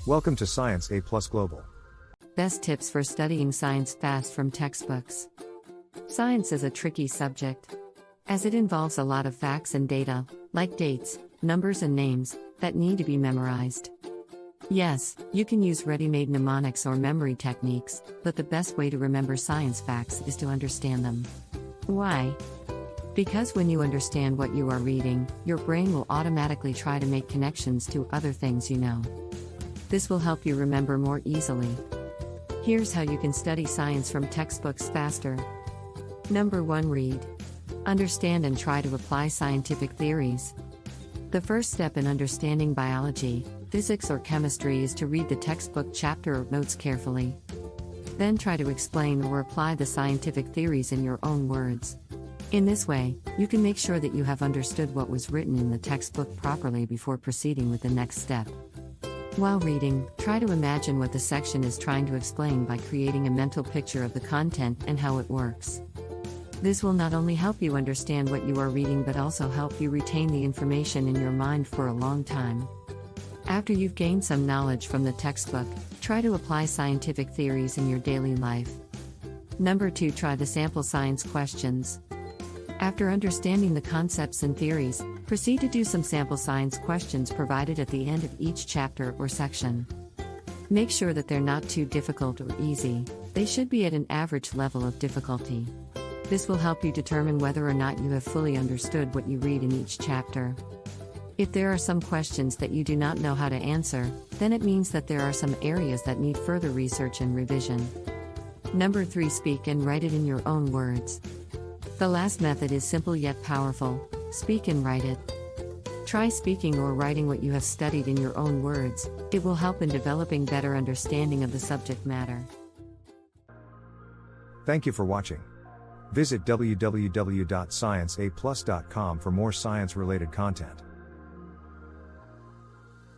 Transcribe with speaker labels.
Speaker 1: Welcome to Science A Plus Global.
Speaker 2: Best tips for studying science fast from textbooks. Science is a tricky subject, as it involves a lot of facts and data, like dates, numbers, and names, that need to be memorized. Yes, you can use ready-made mnemonics or memory techniques, but the best way to remember science facts is to understand them. Why? Because when you understand what you are reading, your brain will automatically try to make connections to other things you know. This will help you remember more easily. Here's how you can study science from textbooks faster. Number 1. Read. Understand and try to apply scientific theories. The first step in understanding biology, physics, or chemistry is to read the textbook chapter or notes carefully. Then try to explain or apply the scientific theories in your own words. In this way, you can make sure that you have understood what was written in the textbook properly before proceeding with the next step. While reading, try to imagine what the section is trying to explain by creating a mental picture of the content and how it works. This will not only help you understand what you are reading but also help you retain the information in your mind for a long time. After you've gained some knowledge from the textbook, try to apply scientific theories in your daily life. Number 2. Try the sample science questions. After understanding the concepts and theories, proceed to do some sample science questions provided at the end of each chapter or section. Make sure that they're not too difficult or easy, they should be at an average level of difficulty. This will help you determine whether or not you have fully understood what you read in each chapter. If there are some questions that you do not know how to answer, then it means that there are some areas that need further research and revision. Number 3. Speak and write it in your own words. The last method is simple yet powerful. Speak and write it. Try speaking or writing what you have studied in your own words. It will help in developing better understanding of the subject matter.
Speaker 1: Thank you for watching. Visit www.scienceaplus.com for more science-related content.